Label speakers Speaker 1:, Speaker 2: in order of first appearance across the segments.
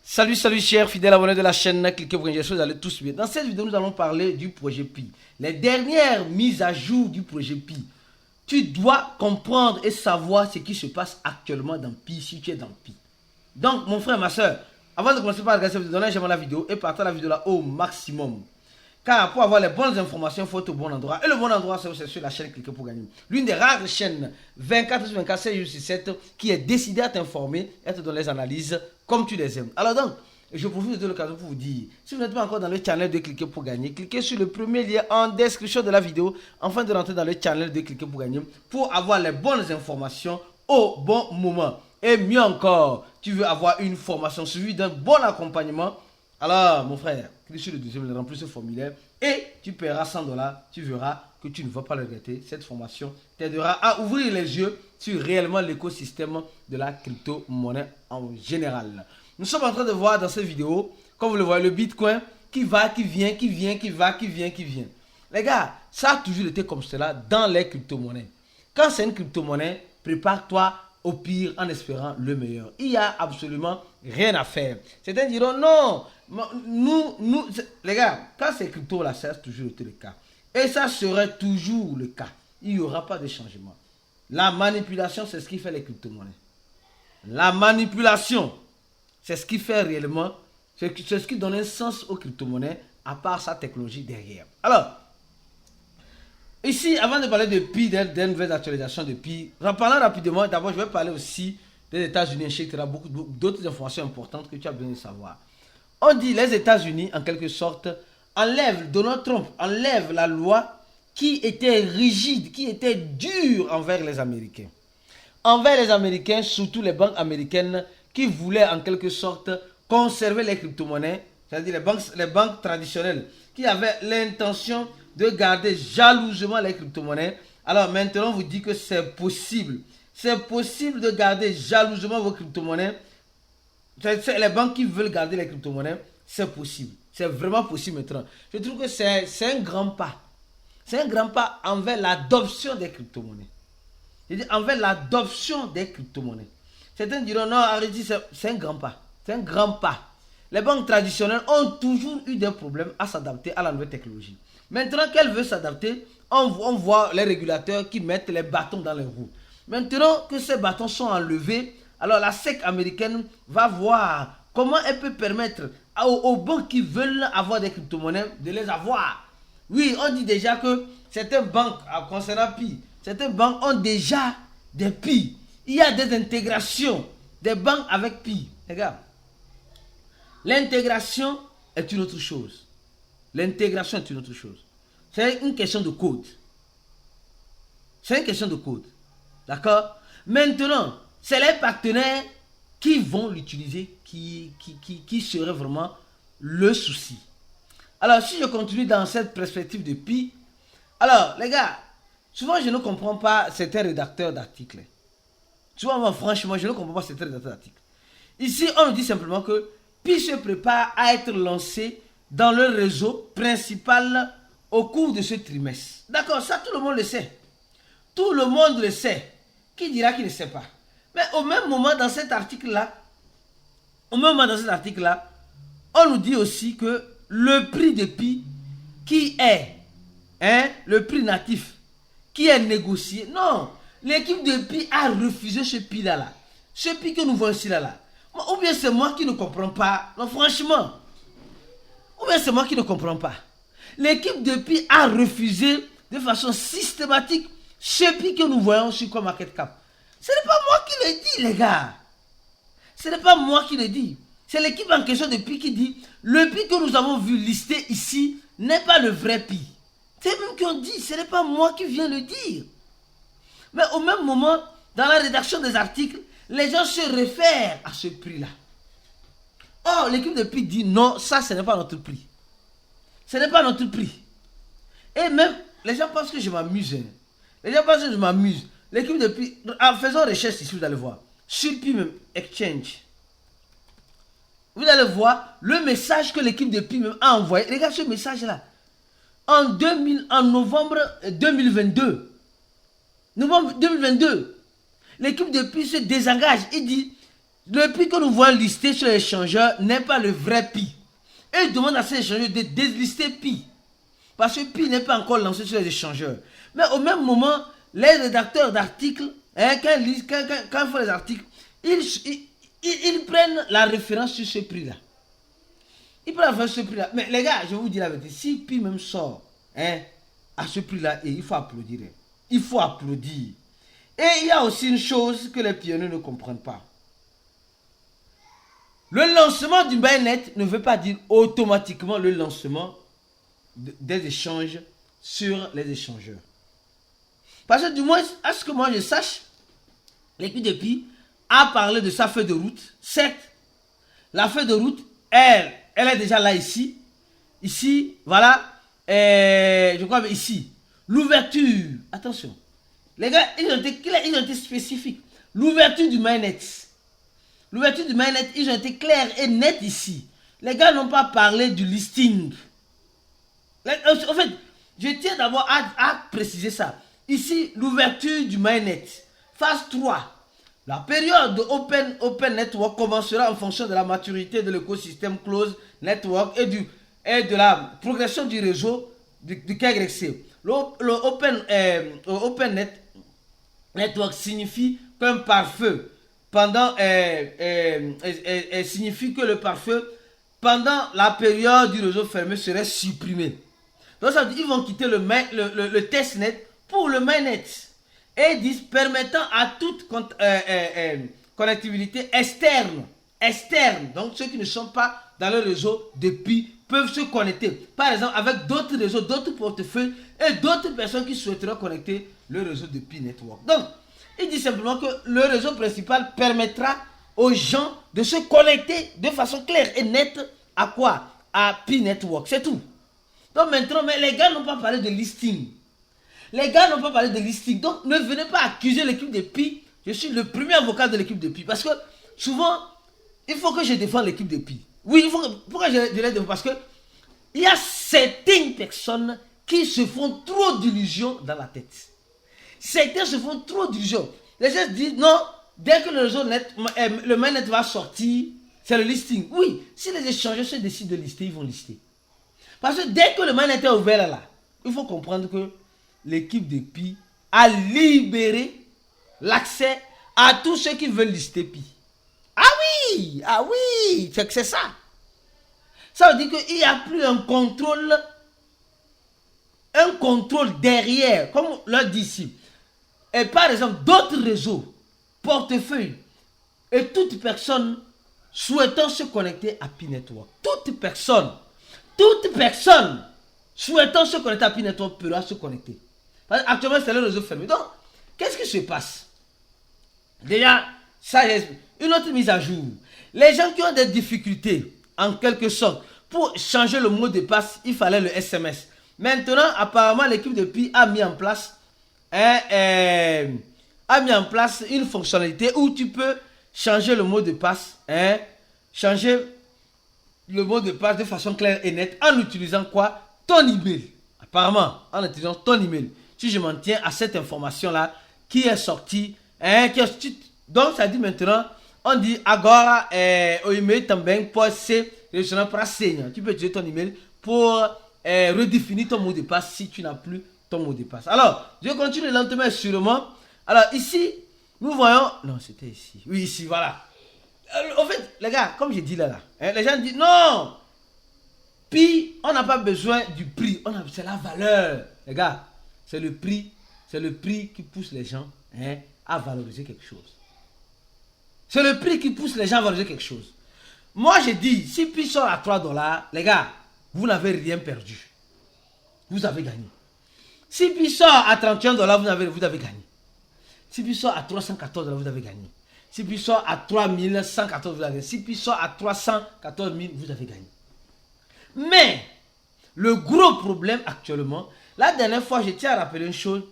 Speaker 1: Salut chers fidèles abonnés de la chaîne, cliquez pour gagner, vous allez tous bien. Dans cette vidéo, nous allons parler du projet Pi. Les dernières mises à jour du projet Pi. Tu dois comprendre et savoir ce qui se passe actuellement dans Pi, si tu es dans Pi. Donc, mon frère, ma soeur, avant de commencer par regarder cette vidéo, j'aime la vidéo et partagez la vidéo là au maximum. Car pour avoir les bonnes informations, il faut être au bon endroit. Et le bon endroit, c'est sur la chaîne Cliquez pour gagner. L'une des rares chaînes 24/24, 7 jours sur 7 qui est décidée à t'informer et à te donner les analyses comme tu les aimes. Alors donc, je profite de l'occasion pour vous dire, si vous n'êtes pas encore dans le channel de Cliquez pour gagner, cliquez sur le premier lien en description de la vidéo afin de rentrer dans le channel de Cliquez pour gagner pour avoir les bonnes informations au bon moment. Et mieux encore, tu veux avoir une formation suivie d'un bon accompagnement. Alors, mon frère, clique sur le deuxième, remplis ce formulaire et tu paieras 100 $. Tu verras que tu ne vas pas le regretter. Cette formation t'aidera à ouvrir les yeux sur réellement l'écosystème de la crypto-monnaie en général. Nous sommes en train de voir dans cette vidéo, comme vous le voyez, le Bitcoin qui va, qui vient, qui vient, qui va, qui vient, qui vient. Les gars, ça a toujours été comme cela dans les crypto-monnaies. Quand c'est une crypto-monnaie, prépare-toi au pire en espérant le meilleur. Il n'y a absolument rien à faire. Certains diront non, les gars, quand c'est crypto là, ça a toujours été le cas. Et ça serait toujours le cas. Il n'y aura pas de changement. La manipulation, c'est ce qui fait les crypto-monnaies. La manipulation, c'est ce qui fait réellement, c'est ce qui donne un sens aux crypto-monnaies, à part sa technologie derrière. Alors, ici, avant de parler de Pi, des nouvelles actualisations de Pi, en parlant rapidement, d'abord, je vais parler aussi des États-Unis, etc. Beaucoup d'autres informations importantes que tu as besoin de savoir. On dit les États-Unis, en quelque sorte, Donald Trump enlève la loi qui était rigide, qui était dure envers les Américains. Envers les Américains, surtout les banques américaines qui voulaient en quelque sorte conserver les crypto-monnaies, c'est-à-dire les banques traditionnelles qui avaient l'intention de garder jalousement les crypto-monnaies. Alors maintenant, on vous dit que c'est possible. C'est possible de garder jalousement vos crypto-monnaies. C'est les banques qui veulent garder les crypto-monnaies, c'est possible. C'est vraiment possible maintenant. Je trouve que c'est un grand pas. C'est un grand pas envers l'adoption des crypto-monnaies. C'est-à-dire envers l'adoption des crypto-monnaies. Certains diront non, arrêtez, c'est un grand pas. C'est un grand pas. Les banques traditionnelles ont toujours eu des problèmes à s'adapter à la nouvelle technologie. Maintenant qu'elles veulent s'adapter, on voit les régulateurs qui mettent les bâtons dans les roues. Maintenant que ces bâtons sont enlevés, alors la SEC américaine va voir comment elle peut permettre aux banques qui veulent avoir des crypto-monnaies de les avoir. Oui, on dit déjà que certaines banques, concernant Pi, certaines banques ont déjà des Pi. Il y a des intégrations des banques avec Pi. Regarde, l'intégration est une autre chose. L'intégration est une autre chose. C'est une question de code. C'est une question de code. D'accord? Maintenant, c'est les partenaires qui vont l'utiliser qui serait vraiment le souci. Alors, si je continue dans cette perspective de Pi, alors, les gars, souvent je ne comprends pas certains rédacteurs d'articles. Souvent, franchement, je ne comprends pas certains rédacteurs d'articles. Ici, on nous dit simplement que Pi se prépare à être lancé dans le réseau principal au cours de ce trimestre. D'accord, ça tout le monde le sait. Tout le monde le sait. Qui dira qu'il ne sait pas? Mais au même moment dans cet article-là, on nous dit aussi que le prix de Pi qui est le prix natif, qui est négocié. Non, l'équipe de Pi a refusé ce Pi-là. Ce Pi que nous voyons ici là. Ou bien c'est moi qui ne comprends pas. Non, franchement. Ou bien c'est moi qui ne comprends pas. L'équipe de Pi a refusé de façon systématique ce Pi que nous voyons sur CoinMarketCap. Ce n'est pas moi qui le dis, les gars. Ce n'est pas moi qui le dis. C'est l'équipe en question de Pi qui dit le Pi que nous avons vu listé ici n'est pas le vrai Pi. C'est même qu'on dit, ce n'est pas moi qui viens le dire. Mais au même moment, dans la rédaction des articles, les gens se réfèrent à ce prix-là. Or, l'équipe de Pi dit non, ça ce n'est pas notre prix. Ce n'est pas notre prix. Et même, les gens pensent que je m'amuse. Les gens pensent que je m'amuse. L'équipe de Pi, en faisant recherche ici, vous allez voir, sur Pi même, Exchange, vous allez voir le message que l'équipe de Pi même a envoyé. Regarde ce message-là. En novembre 2022. Novembre 2022. L'équipe de Pi se désengage. Il dit, Le pi que nous voyons listé sur l'échangeur n'est pas le vrai pi. Et il demande à ces échangeurs de délister pi. Parce que pi n'est pas encore lancé sur les échangeurs. Mais au même moment, les rédacteurs d'articles, quand ils font les articles, ils prennent la référence sur ce prix-là. Ils prennent la référence sur ce prix-là. Mais les gars, je vais vous dire la vérité. Si pi même sort à ce prix-là, il faut applaudir. Il faut applaudir. Et il y a aussi une chose que les pionniers ne comprennent pas. Le lancement du mainnet ne veut pas dire automatiquement le lancement des échanges sur les échangeurs. Parce que du moins, à ce que moi je sache, l'équipe de Pi a parlé de sa feuille de route. Certes, la feuille de route, elle est déjà là ici. Ici, voilà. Je crois ici. L'ouverture. Attention. Les gars, ils ont été clairs, ils ont été spécifiques. L'ouverture du mainnet. L'ouverture du mainnet, ils ont été clairs et nets ici. Les gars n'ont pas parlé du listing. En fait, je tiens d'abord à préciser ça. Ici, l'ouverture du mainnet. Phase 3. La période de Open Network commencera en fonction de la maturité de l'écosystème Closed Network et de la progression du réseau du KYC. Le Open Network signifie qu'un pare-feu signifie que le pare-feu pendant la période du réseau fermé serait supprimé. Donc ça veut dire qu'ils vont quitter le testnet pour le mainnet. Et ils disent permettant à toute connectivité externe, donc ceux qui ne sont pas dans le réseau de Pi peuvent se connecter. Par exemple, avec d'autres réseaux, d'autres portefeuilles et d'autres personnes qui souhaiteront connecter le réseau de Pi Network. Donc, il dit simplement que le réseau principal permettra aux gens de se connecter de façon claire et nette à quoi? À Pi Network, c'est tout. Donc maintenant, mais les gars n'ont pas parlé de listing. Les gars n'ont pas parlé de listing. Donc ne venez pas accuser l'équipe de Pi. Je suis le premier avocat de l'équipe de Pi. Parce que souvent, il faut que je défende l'équipe de Pi. Oui, il faut que, pourquoi je les défends? Parce que il y a certaines personnes qui se font trop d'illusions dans la tête. Certains se font trop d'illusions. Les gens se disent non, dès que le réseau net, le mainnet va sortir, c'est le listing. Oui, si les échangeurs se décident de lister, ils vont lister. Parce que dès que le mainnet est ouvert là, il faut comprendre que l'équipe de Pi a libéré l'accès à tous ceux qui veulent lister Pi. Ah oui, c'est ça. Ça veut dire qu'il n'y a plus un contrôle derrière, comme on l'a dit ici. Et par exemple, d'autres réseaux, portefeuilles, et toute personne souhaitant se connecter à Pi Network, toute personne souhaitant se connecter à Pi Network pourra se connecter. Parce qu'actuellement, c'est le réseau fermé. Donc, qu'est-ce qui se passe? Déjà, ça, une autre mise à jour. Les gens qui ont des difficultés, en quelque sorte, pour changer le mot de passe, il fallait le SMS. Maintenant, apparemment, l'équipe de Pi a mis en place une fonctionnalité où tu peux changer le mot de passe, changer le mot de passe de façon claire et nette en utilisant quoi? Ton email. Apparemment, en utilisant ton email. Si je m'en tiens à cette information-là qui est sortie, donc ça dit maintenant, on dit agora o email também pode ser direcionado para senha. Tu peux utiliser ton email pour redéfinir ton mot de passe si tu n'as plus ton mot de passe. Alors, je continue lentement et sûrement. Alors ici, nous voyons, non c'était ici, oui ici, voilà. En fait, les gars, comme j'ai dit là, les gens disent non, Pi, on n'a pas besoin du prix, c'est la valeur. Les gars, c'est le prix qui pousse les gens à valoriser quelque chose. C'est le prix qui pousse les gens à valoriser quelque chose. Moi, j'ai dit, si Pi sort à $3, les gars, vous n'avez rien perdu. Vous avez gagné. Si Pi sort à $31, vous avez gagné. Si Pi sort à $314, vous avez gagné. Si Pi sort à 3114, vous avez gagné. Si Pi sort à 314 000, vous avez gagné. Mais, le gros problème actuellement, la dernière fois, je tiens à rappeler une chose.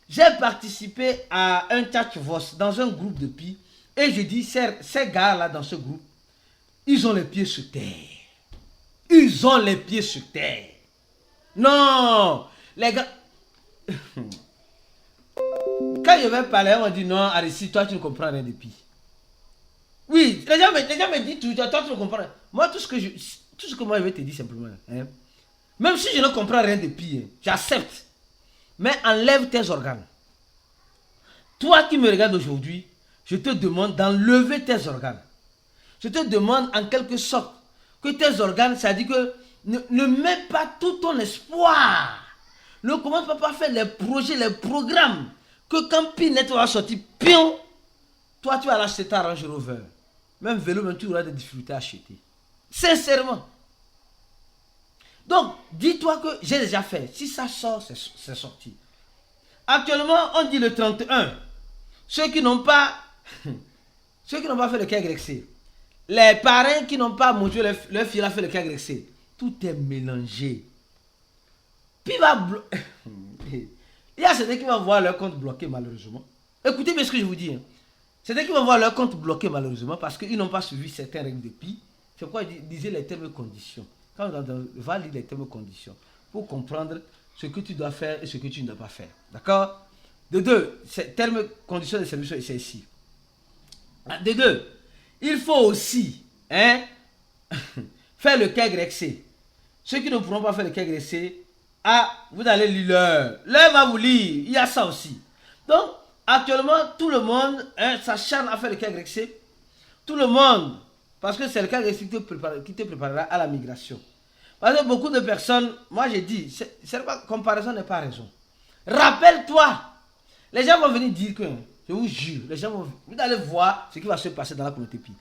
Speaker 1: J'ai participé à un chat-voice dans un groupe de Pi. Et je dis, ces gars-là dans ce groupe, ils ont les pieds sur terre. Ils ont les pieds sur terre. Non, les gars. Quand je vais parler, on dit non, Arissi, toi tu ne comprends rien de Pi. Oui, les gens me disent tout, toi tu ne comprends pas. Moi, tout ce que moi je vais te dire simplement, hein, même si je ne comprends rien de pire, j'accepte. Mais enlève tes organes. Toi qui me regardes aujourd'hui, je te demande d'enlever tes organes. Je te demande en quelque sorte que tes organes, ça dit que ne mets pas tout ton espoir. Ne commence pas par faire les projets, les programmes. Que quand Pinette va sortir, pion, toi tu vas l'acheter ta Range Rover. Même vélo, même tu auras des difficultés à acheter. Sincèrement. Donc, dis-toi que j'ai déjà fait. Si ça sort, c'est sorti. Actuellement, on dit le 31. Ceux qui n'ont pas fait le KYC, les parents qui n'ont pas montré leur fille a fait le KYC, tout est mélangé. Puis il y a certains qui vont voir leur compte bloqué malheureusement. Écoutez bien ce que je vous dis. Hein. Certains qui vont voir leur compte bloqué malheureusement parce qu'ils n'ont pas suivi certaines règles de PI. C'est pourquoi je disais les termes et conditions. Quand on va lire les termes et conditions pour comprendre ce que tu dois faire et ce que tu ne dois pas faire. D'accord? De deux, ces termes et conditions de service, c'est ici. De deux, il faut aussi faire le KYC. Ceux qui ne pourront pas faire le KYC, vous allez lire l'heure va vous lire, il y a ça aussi. Donc, actuellement, tout le monde s'acharne à faire le KYC. Tout le monde, parce que c'est le KYC qui te préparera à la migration. Parce que beaucoup de personnes, moi j'ai dit, comparaison n'est pas raison. Rappelle-toi, les gens vont venir dire que, je vous jure, vous allez voir ce qui va se passer dans la communauté PI.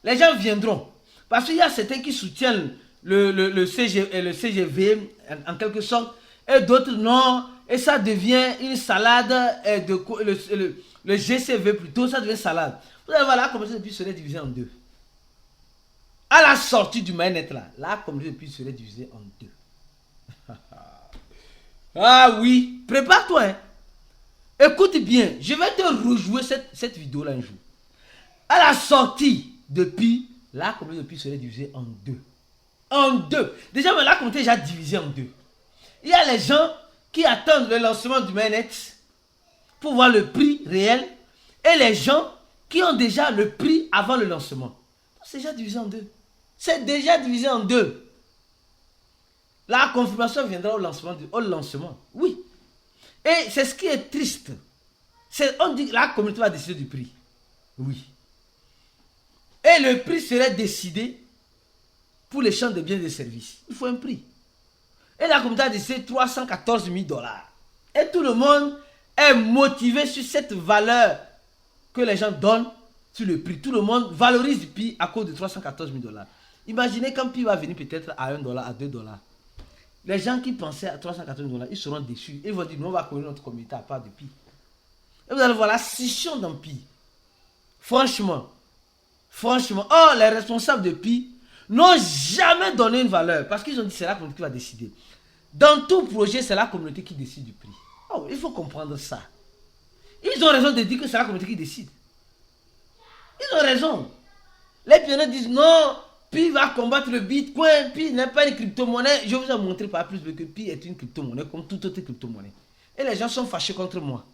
Speaker 1: Les gens viendront, parce qu'il y a certains qui soutiennent le CGV en quelque sorte, et d'autres non, et ça devient une salade, le GCV plutôt, ça devient salade. Vous allez voir, la communauté de PI serait divisée en deux. À la sortie du mainnet là, la communauté de PI serait divisée en deux. Ah oui, prépare-toi. Hein. Écoute bien, je vais te rejouer cette vidéo là un jour. À la sortie de PI, la communauté de PI serait divisée en deux. En deux. Déjà, la communauté est déjà divisée en deux. Il y a les gens qui attendent le lancement du mainnet pour voir le prix réel et les gens qui ont déjà le prix avant le lancement. C'est déjà divisé en deux. C'est déjà divisé en deux. La confirmation viendra au lancement. Oui. Et c'est ce qui est triste. On dit que la communauté va décider du prix. Oui. Et le prix serait décidé pour les champs de biens et de services. Il faut un prix. Et la communauté a décidé 314 000 $. Et tout le monde est motivé sur cette valeur que les gens donnent sur le prix. Tout le monde valorise le prix à cause de 314 000 $. Imaginez quand le prix va venir peut-être à $1, à $2. Les gens qui pensaient à 314 000 $, ils seront déçus. Ils vont dire, nous on va connaître notre communauté à part de prix. Et vous allez voir la scission d'un prix. Franchement, les responsables de PI n'ont jamais donné une valeur parce qu'ils ont dit c'est la communauté qui va décider. Dans tout projet, c'est la communauté qui décide du prix. Oh, il faut comprendre ça. Ils ont raison de dire que c'est la communauté qui décide. Ils ont raison. Les pionniers disent non, PI va combattre le Bitcoin, PI n'est pas une crypto-monnaie. Je vous ai montré par plus que PI est une crypto-monnaie comme toute autre crypto-monnaie. Et les gens sont fâchés contre moi.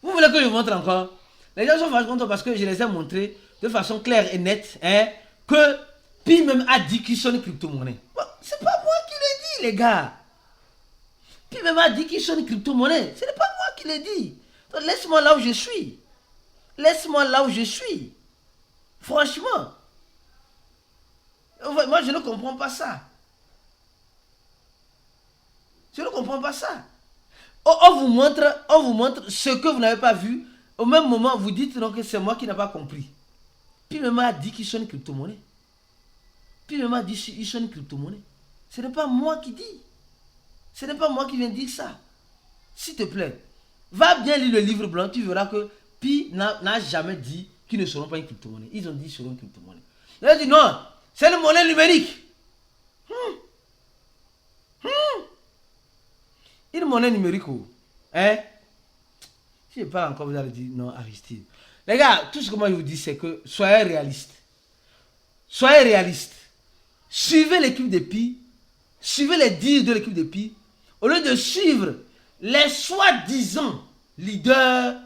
Speaker 1: Vous voulez que je vous montre encore? Les gens sont fâchés contre moi parce que je les ai montrés de façon claire et nette que PI même a dit qu'ils sont une crypto-monnaie. Bon, c'est pas moi qui l'ai dit, les gars. PI même a dit qu'ils sont une crypto-monnaie. Ce n'est pas moi qui l'ai dit. Donc laisse-moi là où je suis. Laisse-moi là où je suis. Franchement. Moi, je ne comprends pas ça. Je ne comprends pas ça. On vous montre ce que vous n'avez pas vu. Au même moment, vous dites donc que c'est moi qui n'ai pas compris. Puis même a dit qu'ils sont une crypto-monnaie. Puis même a dit qu'ils sont une crypto-monnaie. Ce n'est pas moi qui dis. Ce n'est pas moi qui viens dire ça. S'il te plaît, va bien lire le livre blanc, tu verras que Pi n'a jamais dit qu'ils ne seront pas une crypto-monnaie. Ils ont dit qu'ils seront une crypto-monnaie. Ils ont dit non, c'est une monnaie numérique. Une monnaie numérique, hein? Si je parle encore, vous allez dire non, Aristide. Les gars, tout ce que moi je vous dis, c'est que soyez réalistes. Soyez réalistes. Suivez l'équipe de Pi. Suivez les dires de l'équipe de Pi. Au lieu de suivre les soi-disant leaders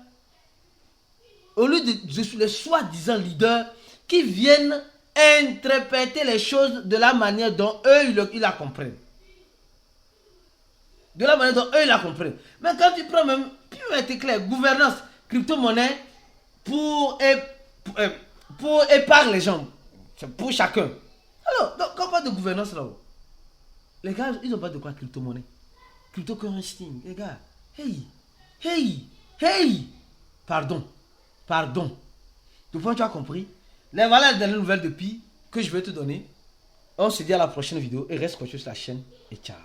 Speaker 1: au lieu de les soi-disant leaders qui viennent interpréter les choses de la manière dont eux, ils la comprennent. De la manière dont eux, ils la comprennent. Mais quand tu prends même, pour être clair, gouvernance, crypto-monnaie, pour et par les gens, pour chacun. Alors, donc, quand on parle de gouvernance là-haut, les gars, ils n'ont pas de quoi crypto-monnaie. Cryptocurrency, les gars. Hey. Pardon. Donc, tu as compris. Les valeurs de la nouvelle de Pi que je vais te donner. On se dit à la prochaine vidéo et reste connecté sur la chaîne. Et ciao.